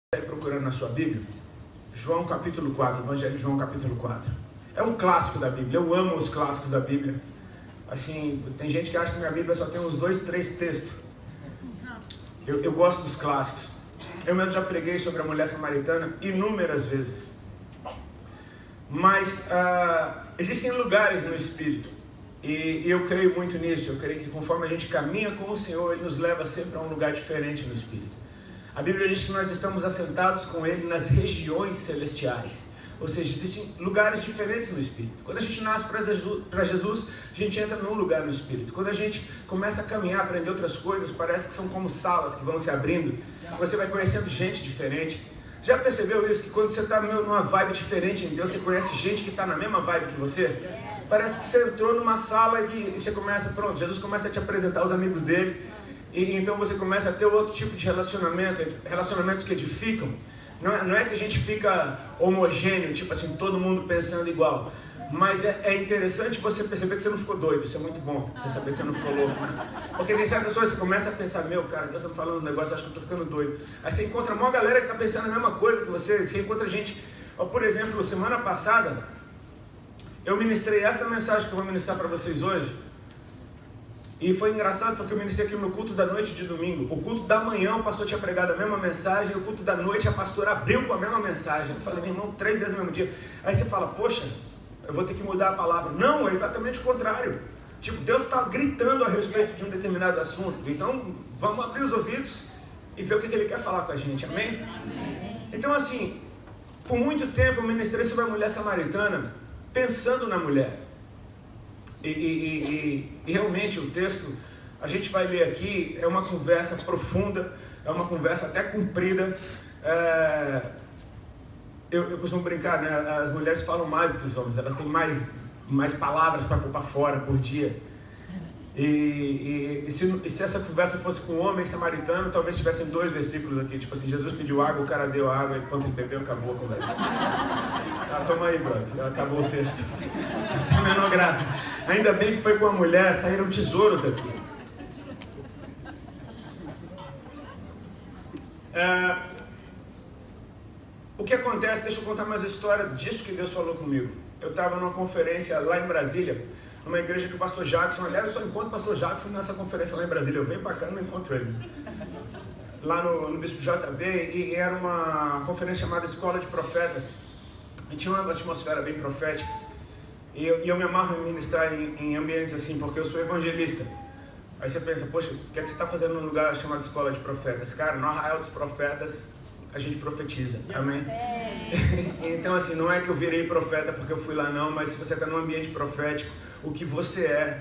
Procurando na sua Bíblia, João capítulo 4, Evangelho de João capítulo 4. É um clássico da Bíblia, eu amo os clássicos da Bíblia. Assim, tem gente que acha que minha Bíblia só tem uns 2, 3 textos. Eu gosto dos clássicos. Eu mesmo já preguei sobre a mulher samaritana inúmeras vezes. Mas existem lugares no Espírito, e eu creio muito nisso. Eu creio que conforme a gente caminha com o Senhor, Ele nos leva sempre a um lugar diferente no Espírito. A Bíblia diz que nós estamos assentados com Ele nas regiões celestiais. Ou seja, existem lugares diferentes no Espírito. Quando a gente nasce para Jesus, a gente entra num lugar no Espírito. Quando a gente começa a caminhar, aprender outras coisas, parece que são como salas que vão se abrindo. Você vai conhecendo gente diferente. Já percebeu isso? Que quando você está numa vibe diferente em Deus, você conhece gente que está na mesma vibe que você? Parece que você entrou numa sala e você começa, pronto, Jesus começa a te apresentar os amigos dele. E então você começa a ter outro tipo de relacionamento, relacionamentos que edificam. Não é que a gente fica homogêneo, tipo assim, todo mundo pensando igual. Mas é interessante você perceber que você não ficou doido. Isso é muito bom, você saber que você não ficou louco. Porque tem certas coisas que você começa a pensar, meu cara, Deus está me falando um negócio, acho que eu estou ficando doido. Aí você encontra uma galera que está pensando a mesma coisa que você encontra gente. Por exemplo, semana passada, eu ministrei essa mensagem que eu vou ministrar para vocês hoje. E foi engraçado porque eu ministrei aqui no culto da noite de domingo. O culto da manhã o pastor tinha pregado a mesma mensagem, e o culto da noite a pastora abriu com a mesma mensagem. Eu falei, meu irmão, 3 vezes no mesmo dia. Aí você fala, poxa, eu vou ter que mudar a palavra. Não, é exatamente o contrário. Tipo, Deus está gritando a respeito de um determinado assunto. Então, vamos abrir os ouvidos e ver o que Ele quer falar com a gente, amém? Então, assim, por muito tempo eu ministrei sobre a mulher samaritana, pensando na mulher. E realmente o texto, a gente vai ler aqui, é uma conversa profunda, é uma conversa até comprida. Eu costumo brincar, né? As mulheres falam mais do que os homens, elas têm mais palavras para pôr para fora por dia. E se essa conversa fosse com um homem samaritano, talvez tivessem 2 versículos aqui, tipo assim, Jesus pediu água, o cara deu água, e quando ele bebeu, acabou a conversa. Toma aí, brother, acabou o texto. Não tem a menor graça. Ainda bem que foi com a mulher, saíram tesouros daqui. O que acontece, deixa eu contar mais a história disso que Deus falou comigo. Eu estava numa conferência lá em Brasília, numa igreja que o pastor Jackson, aliás, eu só encontro o pastor Jackson nessa conferência lá em Brasília. Eu venho para cá e não encontro ele. Lá no Bispo JB, e era uma conferência chamada Escola de Profetas. E tinha uma atmosfera bem profética. E eu me amarro em ministrar em ambientes assim, porque eu sou evangelista. Aí você pensa, poxa, o que é que você está fazendo num lugar chamado Escola de Profetas? Cara, no Arraial dos Profetas, a gente profetiza, amém? Então assim, não é que eu virei profeta porque eu fui lá não, mas se você está num ambiente profético, o que você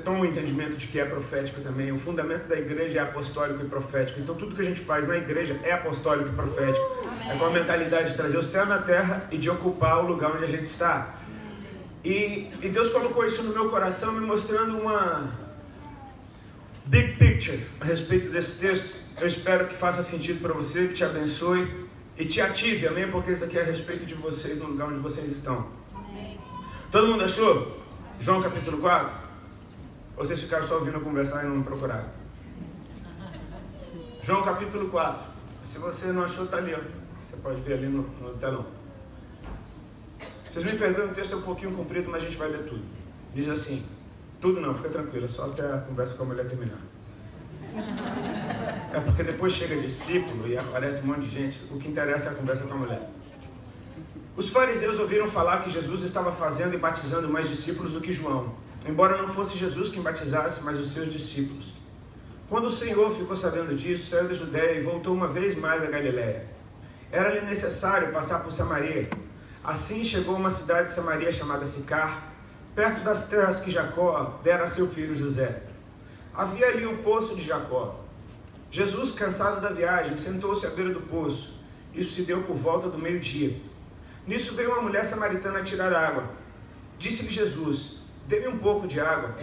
toma o entendimento de que é profético também. O fundamento da igreja é apostólico e profético. Então tudo que a gente faz na igreja é apostólico e profético. É com a mentalidade de trazer o céu na terra e de ocupar o lugar onde a gente está. E Deus colocou isso no meu coração, me mostrando uma big picture a respeito desse texto. Eu espero que faça sentido para você, que te abençoe e te ative, amém? Porque isso aqui é a respeito de vocês, no lugar onde vocês estão. Amém. Todo mundo achou? João capítulo 4? Ou vocês ficaram só ouvindo eu conversar e não procuraram? João capítulo 4. Se você não achou, está ali, ó. Você pode ver ali no telão. Vocês me perdoem, o texto é um pouquinho comprido, mas a gente vai ler tudo. Diz assim, tudo não, fica tranquilo, é só até a conversa com a mulher terminar. É porque depois chega discípulo e aparece um monte de gente, o que interessa é a conversa com a mulher. Os fariseus ouviram falar que Jesus estava fazendo e batizando mais discípulos do que João, embora não fosse Jesus quem batizasse, mas os seus discípulos. Quando o Senhor ficou sabendo disso, saiu da Judéia e voltou uma vez mais a Galiléia. Era-lhe necessário passar por Samaria. Assim chegou a uma cidade de Samaria chamada Sicar, perto das terras que Jacó dera a seu filho José. Havia ali o poço de Jacó. Jesus, cansado da viagem, sentou-se à beira do poço. Isso se deu por volta do meio-dia. Nisso veio uma mulher samaritana tirar água. Disse-lhe Jesus, dê-me um pouco de água.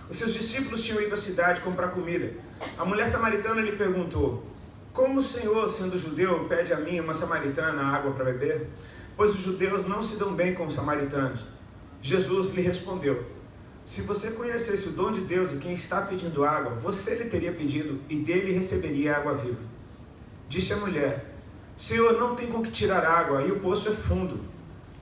Os seus discípulos tinham ido à cidade comprar comida. A mulher samaritana lhe perguntou, como o Senhor, sendo judeu, pede a mim, uma samaritana, água para beber? Pois os judeus não se dão bem com os samaritanos. Jesus lhe respondeu, se você conhecesse o dom de Deus e quem está pedindo água, você lhe teria pedido e dele receberia água viva. Disse a mulher: Senhor, não tem com que tirar água, e o poço é fundo.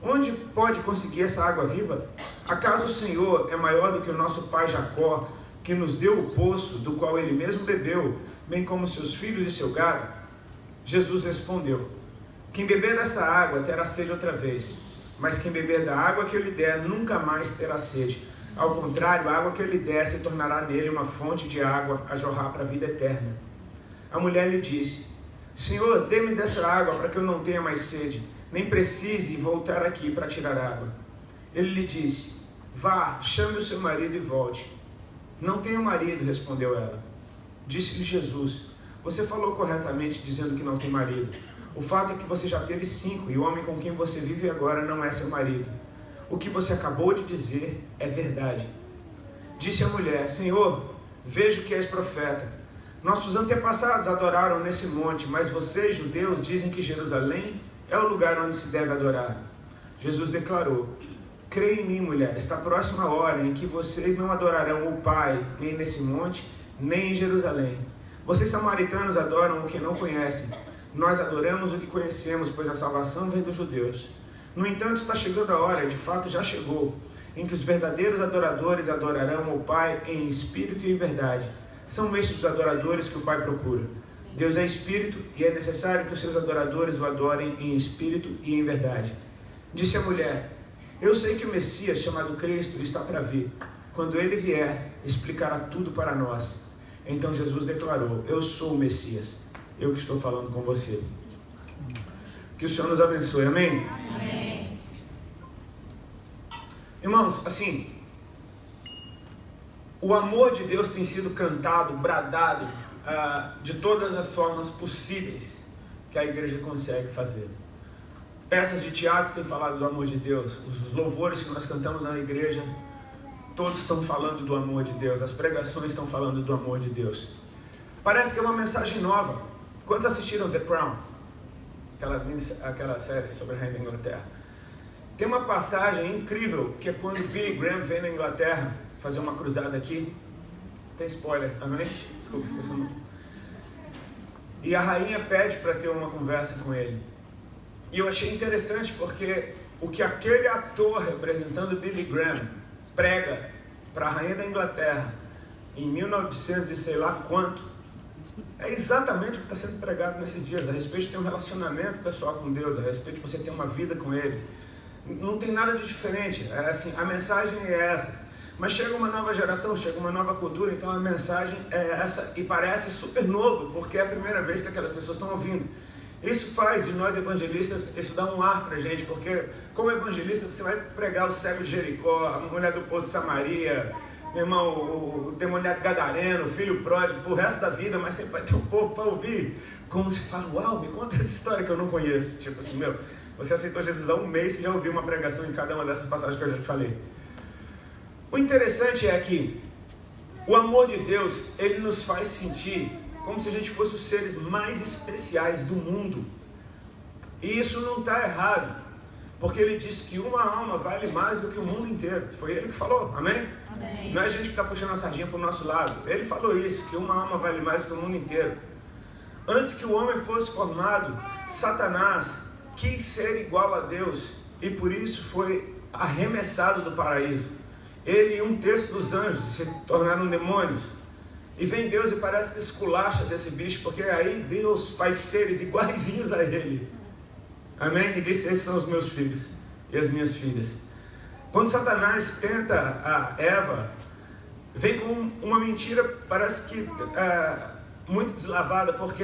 Onde pode conseguir essa água viva? Acaso o Senhor é maior do que o nosso pai Jacó, que nos deu o poço, do qual ele mesmo bebeu, bem como seus filhos e seu gado? Jesus respondeu: Quem beber dessa água terá sede outra vez, mas quem beber da água que eu lhe der nunca mais terá sede. Ao contrário, a água que eu lhe der se tornará nele uma fonte de água a jorrar para a vida eterna. A mulher lhe disse: Senhor, dê-me dessa água para que eu não tenha mais sede, nem precise voltar aqui para tirar água. Ele lhe disse: Vá, chame o seu marido e volte. Não tenho marido, respondeu ela. Disse-lhe Jesus: Você falou corretamente dizendo que não tem marido. O fato é que você já teve 5 e o homem com quem você vive agora não é seu marido. O que você acabou de dizer é verdade. Disse a mulher: Senhor, vejo que és profeta. Nossos antepassados adoraram nesse monte, mas vocês, judeus, dizem que Jerusalém é o lugar onde se deve adorar. Jesus declarou: Creia em mim, mulher, está próxima a hora em que vocês não adorarão o Pai, nem nesse monte, nem em Jerusalém. Vocês samaritanos adoram o que não conhecem. Nós adoramos o que conhecemos, pois a salvação vem dos judeus. No entanto, está chegando a hora, de fato já chegou, em que os verdadeiros adoradores adorarão o Pai em espírito e em verdade. São estes os adoradores que o Pai procura. Deus é espírito e é necessário que os seus adoradores o adorem em espírito e em verdade. Disse a mulher: Eu sei que o Messias, chamado Cristo, está para vir. Quando ele vier, explicará tudo para nós. Então Jesus declarou: Eu sou o Messias, eu que estou falando com você. Que o Senhor nos abençoe, amém? Amém. Irmãos, assim, o amor de Deus tem sido cantado, bradado, de todas as formas possíveis que a igreja consegue fazer. Peças de teatro têm falado do amor de Deus, os louvores que nós cantamos na igreja, todos estão falando do amor de Deus, as pregações estão falando do amor de Deus. Parece que é uma mensagem nova. Quantos assistiram The Crown? Aquela série sobre a Rainha da Inglaterra. Tem uma passagem incrível, que é quando Billy Graham vem na Inglaterra fazer uma cruzada aqui. Tem spoiler, amém? Desculpa, esqueci o nome. E a rainha pede para ter uma conversa com ele. E eu achei interessante porque o que aquele ator representando Billy Graham prega para a rainha da Inglaterra em 1900 e sei lá quanto, é exatamente o que está sendo pregado nesses dias, a respeito de ter um relacionamento pessoal com Deus, a respeito de você ter uma vida com Ele. Não tem nada de diferente, é assim, a mensagem é essa. Mas chega uma nova geração, chega uma nova cultura, então a mensagem é essa e parece super novo, porque é a primeira vez que aquelas pessoas estão ouvindo. Isso faz de nós evangelistas, isso dá um ar pra gente, porque como evangelista você vai pregar o cego de Jericó, a mulher do poço de Samaria, meu irmão, o demoniado gadareno, o filho pródigo, pro resto da vida, mas sempre vai ter um povo para ouvir. Como se fala: uau, me conta essa história que eu não conheço. Tipo assim, você aceitou Jesus há um mês e já ouviu uma pregação em cada uma dessas passagens que eu já te falei. O interessante é que o amor de Deus, ele nos faz sentir como se a gente fosse os seres mais especiais do mundo. E isso não está errado, porque ele disse que uma alma vale mais do que o mundo inteiro. Foi ele que falou, amém? Amém. Não é a gente que está puxando a sardinha para o nosso lado. Ele falou isso, que uma alma vale mais do que o mundo inteiro. Antes que o homem fosse formado, Satanás quis ser igual a Deus e por isso foi arremessado do paraíso. Ele e um terço dos anjos se tornaram demônios. E vem Deus e parece que esculacha desse bicho, porque aí Deus faz seres iguaizinhos a ele. Amém? E disse: esses são os meus filhos e as minhas filhas. Quando Satanás tenta a Eva, vem com uma mentira, parece que muito deslavada, porque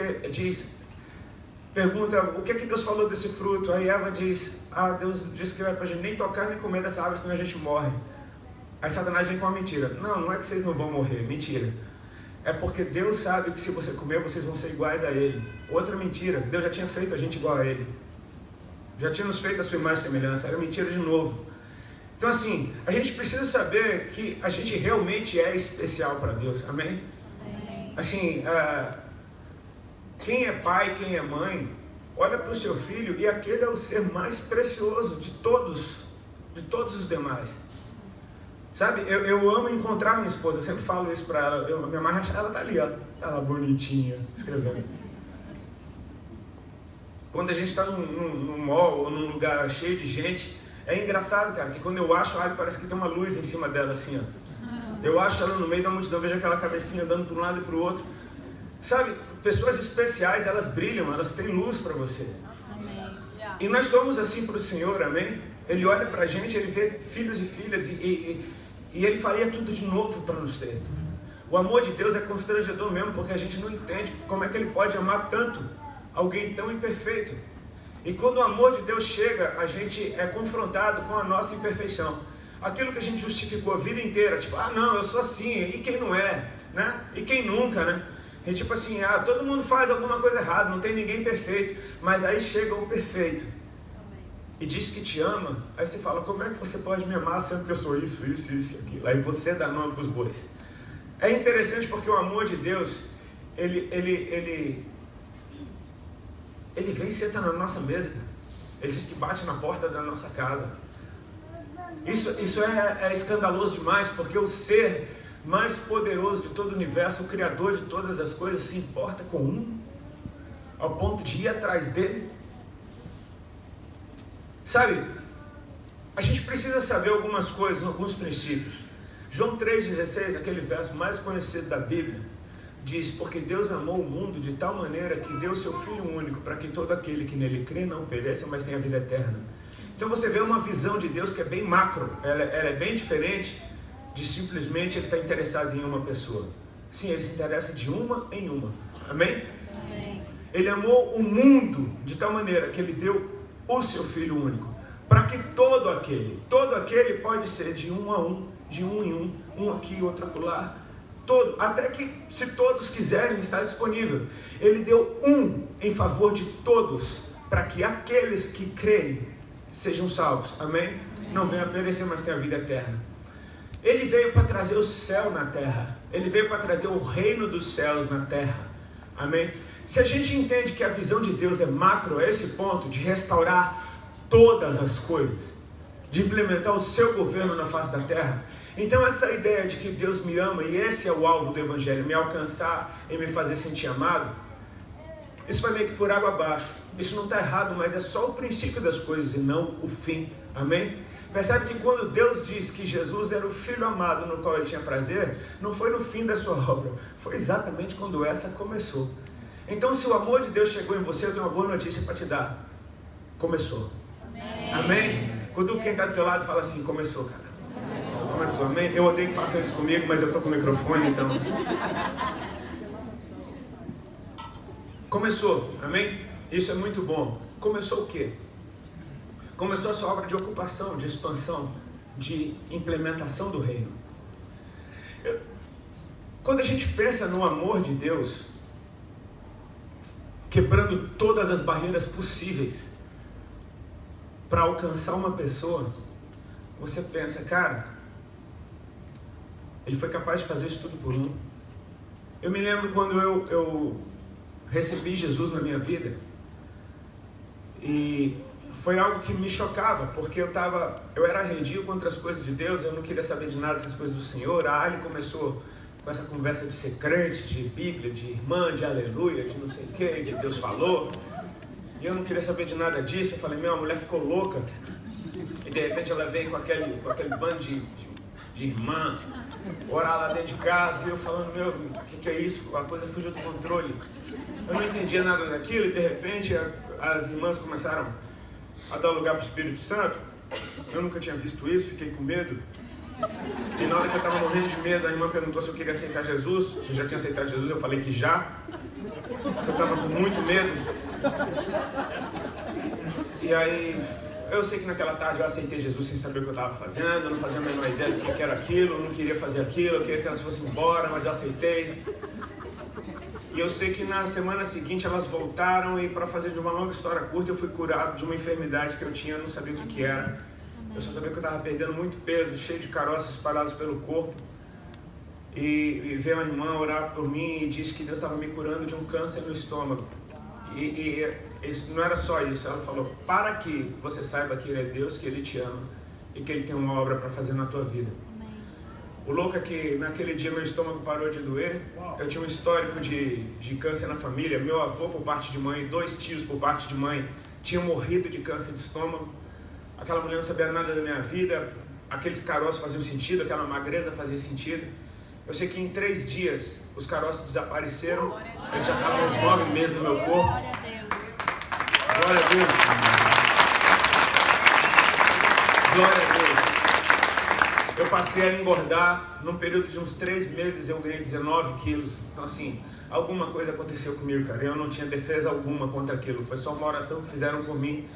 pergunta: o que é que Deus falou desse fruto? Aí Eva diz: Deus disse que não é para a gente nem tocar nem comer dessa árvore, senão a gente morre. Aí Satanás vem com uma mentira: não é que vocês não vão morrer, mentira. É porque Deus sabe que se você comer, vocês vão ser iguais a Ele. Outra mentira: Deus já tinha feito a gente igual a Ele. Já tinha nos feito a sua imagem e semelhança. Era mentira de novo. Então assim, a gente precisa saber que a gente realmente é especial para Deus. Amém? Amém. Assim, quem é pai, quem é mãe, olha para o seu filho e aquele é o ser mais precioso de todos os demais. Sabe, eu amo encontrar minha esposa, eu sempre falo isso para ela. Minha mãe, ela tá ali, ó, tá lá bonitinha, escrevendo. Quando a gente está num mall ou num lugar cheio de gente, é engraçado, cara, que quando eu acho a Ali, parece que tem uma luz em cima dela, assim, ó. Eu acho ela no meio da multidão, vejo aquela cabecinha andando para um lado e para o outro. Sabe, pessoas especiais, elas brilham, elas têm luz para você. Amém. E nós somos assim para o Senhor, amém? Ele olha para a gente, ele vê filhos e filhas e ele faria tudo de novo para nos ter. O amor de Deus é constrangedor mesmo, porque a gente não entende como é que Ele pode amar tanto alguém tão imperfeito. E quando o amor de Deus chega, a gente é confrontado com a nossa imperfeição. Aquilo que a gente justificou a vida inteira, tipo, ah não, eu sou assim, e quem não é, né? E quem nunca, né? E tipo assim, ah, todo mundo faz alguma coisa errada, não tem ninguém perfeito. Mas aí chega o perfeito e diz que te ama, aí você fala, como é que você pode me amar sendo que eu sou isso e aquilo? Aí você dá nome para os bois. É interessante porque o amor de Deus, ele vem e senta na nossa mesa, cara. Ele diz que bate na porta da nossa casa. Isso é escandaloso demais, porque o ser mais poderoso de todo o universo, o Criador de todas as coisas, se importa com um, ao ponto de ir atrás dele. Sabe, a gente precisa saber algumas coisas, alguns princípios. João 3,16, aquele verso mais conhecido da Bíblia, diz, porque Deus amou o mundo de tal maneira que deu seu Filho único, para que todo aquele que nele crê não pereça, mas tenha vida eterna. Então você vê uma visão de Deus que é bem macro, ela é bem diferente de simplesmente Ele estar interessado em uma pessoa. Sim, Ele se interessa de uma em uma. Amém? Amém. Ele amou o mundo de tal maneira que Ele deu o seu Filho único, para que todo aquele pode ser de um a um, de um em um aqui, outro acolá, todo, até que se todos quiserem está disponível. Ele deu um em favor de todos, para que aqueles que creem sejam salvos, amém? Não venham a perecer, mas tenham a vida eterna. Ele veio para trazer o céu na terra, Ele veio para trazer o reino dos céus na terra, amém? Se a gente entende que a visão de Deus é macro, a esse ponto de restaurar todas as coisas, de implementar o seu governo na face da terra, então essa ideia de que Deus me ama e esse é o alvo do Evangelho, me alcançar e me fazer sentir amado, isso vai meio que por água abaixo. Isso não está errado, mas é só o princípio das coisas e não o fim, amém? Percebe que quando Deus diz que Jesus era o Filho amado no qual Ele tinha prazer, não foi no fim da sua obra, foi exatamente quando essa começou. Então se o amor de Deus chegou em você, eu tenho uma boa notícia para te dar. Começou. Amém? Amém? Quando quem está do teu lado fala assim, começou, cara. Começou, amém? Eu odeio que façam isso comigo, mas eu estou com o microfone, então... Começou, amém? Isso é muito bom. Começou o quê? Começou a sua obra de ocupação, de expansão, de implementação do reino. Quando a gente pensa no amor de Deus, quebrando todas as barreiras possíveis para alcançar uma pessoa, você pensa, cara, Ele foi capaz de fazer isso tudo por um. Eu me lembro quando eu recebi Jesus na minha vida, e foi algo que me chocava, porque eu era arredio contra as coisas de Deus, eu não queria saber de nada dessas coisas do Senhor. A Ali começou com essa conversa de ser crente, de Bíblia, de irmã, de aleluia, de não sei o que, de Deus falou, e eu não queria saber de nada disso. Eu falei, a mulher ficou louca, e de repente ela veio com aquele bando de irmã, orar lá dentro de casa, e eu falando, o que é isso? A coisa fugiu do controle. Eu não entendia nada daquilo, e de repente as irmãs começaram a dar lugar para o Espírito Santo. Eu nunca tinha visto isso, fiquei com medo. E na hora que eu estava morrendo de medo, a irmã perguntou se eu queria aceitar Jesus, se eu já tinha aceitado Jesus. Eu falei que já. Eu estava com muito medo. E aí, eu sei que naquela tarde eu aceitei Jesus sem saber o que eu estava fazendo, eu não fazia a menor ideia do que era aquilo, eu não queria fazer aquilo, eu queria que elas fossem embora, mas eu aceitei. E eu sei que na semana seguinte elas voltaram, e para fazer de uma longa história curta, eu fui curado de uma enfermidade que eu tinha, eu não sabia o que era. Eu só sabia que eu estava perdendo muito peso, cheio de caroços espalhados pelo corpo. E veio uma irmã orar por mim e disse que Deus estava me curando de um câncer no estômago. E isso não era só isso, ela falou, para que você saiba que Ele é Deus, que Ele te ama e que Ele tem uma obra para fazer na tua vida. O louco é que naquele dia meu estômago parou de doer. Eu tinha um histórico de câncer na família. Meu avô por parte de mãe, 2 tios por parte de mãe tinham morrido de câncer de estômago. Aquela mulher não sabia nada da minha vida. Aqueles caroços faziam sentido, aquela magreza fazia sentido. Eu sei que em 3 dias os caroços desapareceram. Eles já estavam uns 9 meses no meu corpo. Glória a Deus. Glória a Deus. Eu passei a engordar, num período de uns 3 meses eu ganhei 19 quilos. Então assim, alguma coisa aconteceu comigo, cara. Eu não tinha defesa alguma contra aquilo. Foi só uma oração que fizeram por mim.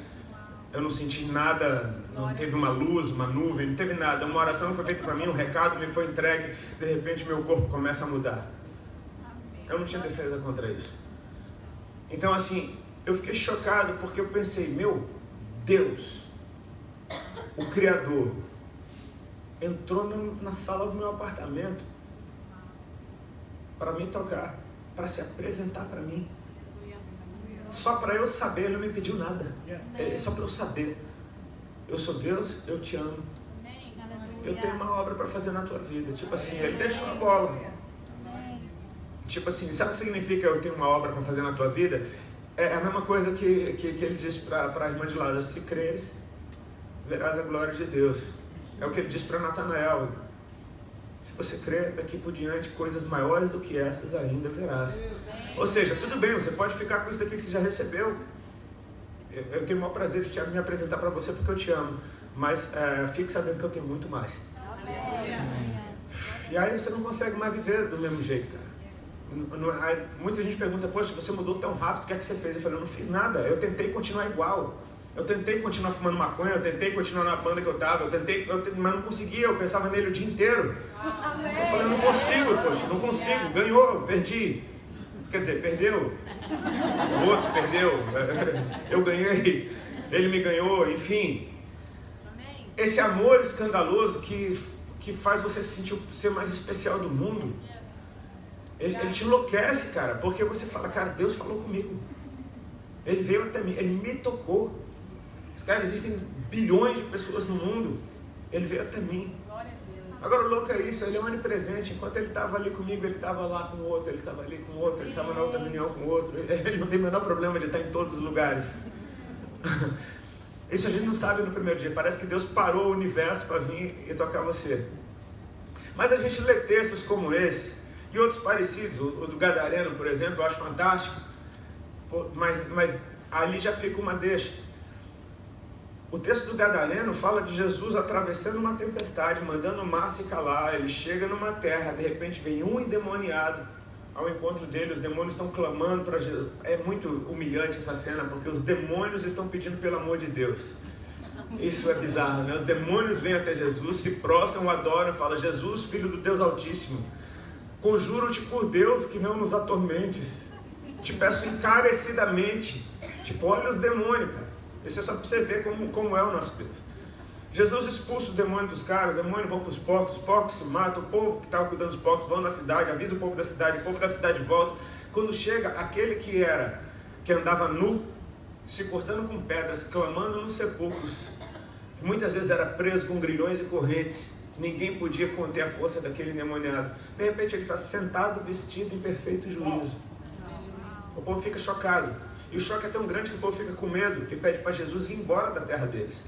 Eu não senti nada, não teve uma luz, uma nuvem, não teve nada. Uma oração foi feita para mim, um recado me foi entregue. De repente meu corpo começa a mudar. Eu não tinha defesa contra isso. Então assim, eu fiquei chocado porque eu pensei, meu Deus, o Criador entrou na sala do meu apartamento para me tocar, para se apresentar para mim. Só para eu saber, ele não me pediu nada. É só para eu saber. Eu sou Deus, eu te amo. Eu tenho uma obra para fazer na tua vida. Tipo assim, ele deixou a bola. Tipo assim, sabe o que significa eu tenho uma obra para fazer na tua vida? É a mesma coisa que ele disse para a irmã de lá: se creres, verás a glória de Deus. É o que ele disse para Natanael: se você crer, daqui por diante, coisas maiores do que essas ainda verás. Ou seja, tudo bem, você pode ficar com isso daqui que você já recebeu. Eu tenho o maior prazer de me apresentar para você porque eu te amo. Mas fique sabendo que eu tenho muito mais. E aí você não consegue mais viver do mesmo jeito, cara. Muita gente pergunta: poxa, você mudou tão rápido, o que é que você fez? Eu falei: eu não fiz nada, eu tentei continuar igual. Eu tentei continuar fumando maconha, eu tentei continuar na banda que eu estava, mas não conseguia, eu pensava nele o dia inteiro. Eu falei: eu não consigo, poxa, não consigo, ganhou, perdi. Quer dizer, perdeu, o outro perdeu, eu ganhei, ele me ganhou, enfim. Esse amor escandaloso que faz você se sentir ser mais especial do mundo, ele te enlouquece, cara, porque você fala: cara, Deus falou comigo, ele veio até mim, ele me tocou. Cara, existem bilhões de pessoas no mundo, ele veio até mim. Agora o louco é isso, ele é onipresente. Enquanto ele estava ali comigo, ele estava lá com o outro, ele estava ali com o outro, ele estava na outra reunião com o outro. Ele não tem o menor problema de estar em todos os lugares. Isso a gente não sabe no primeiro dia. Parece que Deus parou o universo para vir e tocar você. Mas a gente lê textos como esse e outros parecidos. O do Gadareno, por exemplo, eu acho fantástico. Mas ali já fica uma deixa. O texto do Gadareno fala de Jesus atravessando uma tempestade, mandando o mar se calar. Ele chega numa terra, de repente vem um endemoniado ao encontro dele. Os demônios estão clamando para Jesus. É muito humilhante essa cena, porque os demônios estão pedindo pelo amor de Deus. Isso é bizarro, né? Os demônios vêm até Jesus, se prostram, o adoram, falam: Jesus, Filho do Deus Altíssimo, conjuro-te por Deus que não nos atormentes. Te peço encarecidamente. Tipo, olha os demônios, cara. Isso é só para você ver como é o nosso Deus. Jesus expulsa os demônios dos caras, os demônios vão para os porcos se matam, o povo que estava cuidando dos porcos vão na cidade, avisa o povo da cidade volta. Quando chega aquele que andava nu, se cortando com pedras, clamando nos sepulcros, que muitas vezes era preso com grilhões e correntes, ninguém podia conter a força daquele endemoniado. De repente ele está sentado, vestido em perfeito juízo. O povo fica chocado. E o choque é tão grande que o povo fica com medo e pede para Jesus ir embora da terra deles.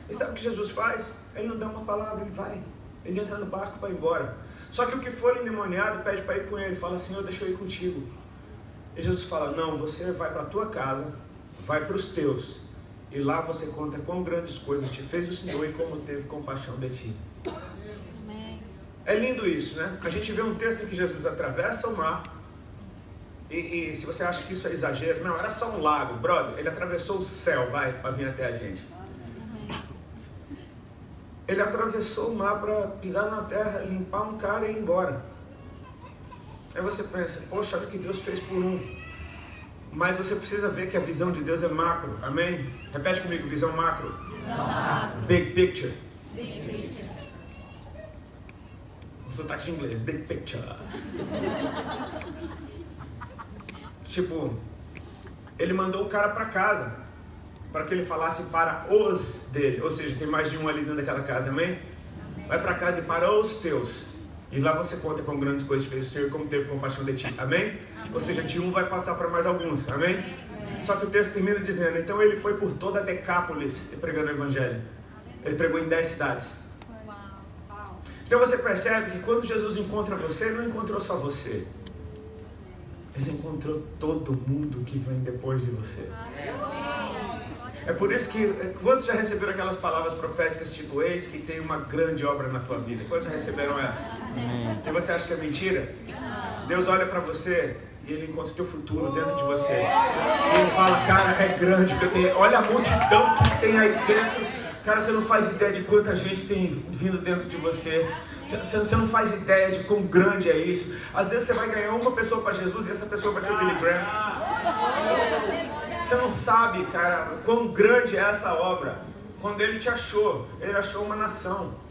E sabe o que Jesus faz? Ele não dá uma palavra, ele vai. Ele entra no barco para ir embora. Só que o que for endemoniado pede para ir com ele. Fala: Senhor, deixa eu ir contigo. E Jesus fala: não, você vai para a tua casa, vai para os teus. E lá você conta quão grandes coisas te fez o Senhor e como teve compaixão de ti. É lindo isso, né? A gente vê um texto em que Jesus atravessa o mar. E se você acha que isso é exagero, não, era só um lago, brother. Ele atravessou o céu, para vir até a gente. Ele atravessou o mar para pisar na terra, limpar um cara e ir embora. Aí você pensa: poxa, olha o que Deus fez por um. Mas você precisa ver que a visão de Deus é macro, amém? Repete comigo: visão macro. Big picture. Big picture. O sotaque em inglês, big picture. Tipo, ele mandou o cara para casa, para que ele falasse para os dele. Ou seja, tem mais de um ali dentro daquela casa, amém? Vai para casa e para os teus. E lá você conta com grandes coisas que fez o Senhor e como teve compaixão de ti. Amém? Ou seja, de um vai passar para mais alguns. Amém? Só que o texto termina dizendo, então ele foi por toda a Decápolis pregando o Evangelho. Ele pregou em 10 cidades. Então você percebe que quando Jesus encontra você, ele não encontrou só você. Ele encontrou todo mundo que vem depois de você. É por isso que, quantos já receberam aquelas palavras proféticas tipo, eis que tem uma grande obra na tua vida? Quantos já receberam essa? E você acha que é mentira? Deus olha para você e Ele encontra o teu futuro dentro de você. E Ele fala, cara, é grande o que eu tenho. Olha a multidão que tem aí dentro. Cara, você não faz ideia de quanta gente tem vindo dentro de você. Você não faz ideia de quão grande é isso. Às vezes você vai ganhar uma pessoa para Jesus e essa pessoa vai ser o Billy Graham. Você não sabe, cara, quão grande é essa obra. Quando Ele te achou, Ele achou uma nação.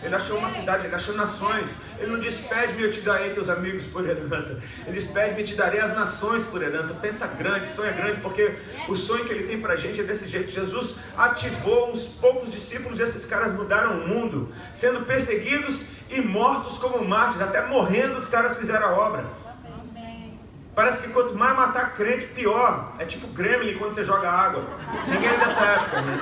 Ele achou uma cidade, Ele achou nações. Ele não diz, pede-me, eu te darei teus amigos por herança. Ele diz, pede-me, eu te darei as nações por herança. Pensa grande, sonha grande, porque o sonho que Ele tem pra gente é desse jeito. Jesus ativou uns poucos discípulos e esses caras mudaram o mundo, sendo perseguidos e mortos como mártires. Até morrendo os caras fizeram a obra. Parece que quanto mais matar crente, pior. É tipo Gremlin quando você joga água. Ninguém é dessa época, né?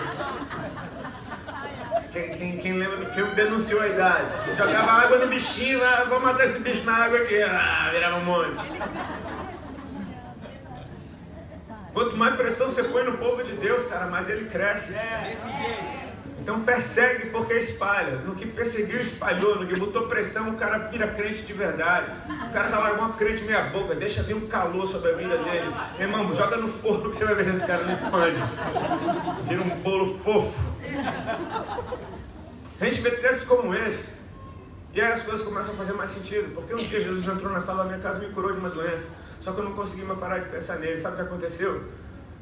Quem lembra do filme denunciou a idade. Jogava água no bichinho, vamos matar esse bicho na água aqui. Virava um monte. Quanto mais pressão você põe no povo de Deus, cara, mais ele cresce. Então persegue porque espalha. No que perseguiu, espalhou. No que botou pressão, o cara vira crente de verdade. O cara tá lá igual um crente meia boca, deixa vir um calor sobre a vida dele. Meu irmão, joga no forno que você vai ver se esse cara não expande. Vira um bolo fofo. A gente vê textos como esse, e aí as coisas começam a fazer mais sentido. Porque um dia Jesus entrou na sala da minha casa e me curou de uma doença. Só que eu não consegui mais parar de pensar nele. Sabe o que aconteceu?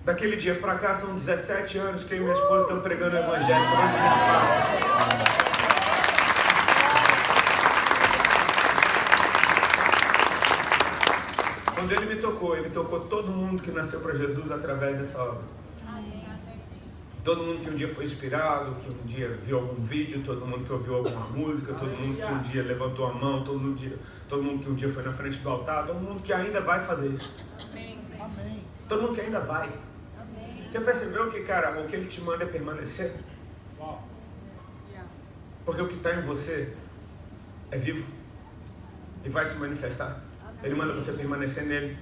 Daquele dia pra cá são 17 anos que eu e minha esposa estamos pregando o Evangelho por onde a gente passa. Quando ele me tocou todo mundo que nasceu para Jesus através dessa obra. Todo mundo que um dia foi inspirado, que um dia viu algum vídeo, todo mundo que ouviu alguma música, todo mundo que um dia levantou a mão, todo mundo que um dia foi na frente do altar, todo mundo que ainda vai fazer isso. Todo mundo que ainda vai. Você percebeu que, cara, o que Ele te manda é permanecer? Porque o que está em você é vivo e vai se manifestar. Ele manda você permanecer nele.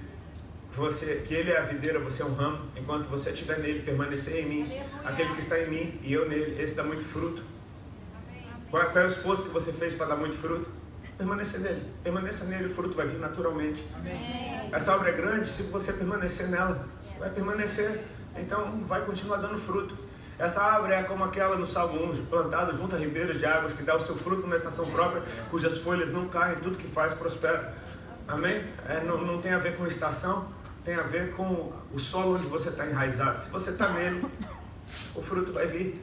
Que Ele é a videira, você é um ramo. Enquanto você estiver nele, permanecer em mim. Aquele que está em mim e eu nele, esse dá muito fruto. Qual é o esforço que você fez para dar muito fruto? Permanecer nele. Permaneça nele, o fruto vai vir naturalmente. Essa obra é grande, se você permanecer nela, vai permanecer. Então vai continuar dando fruto. Essa árvore é como aquela no Salmo 1, plantada junto a ribeiros de águas, que dá o seu fruto na estação própria, cujas folhas não caem, tudo que faz prospera. Amém? Não tem a ver com estação, tem a ver com o solo onde você está enraizado. Se você está nele, o fruto vai vir.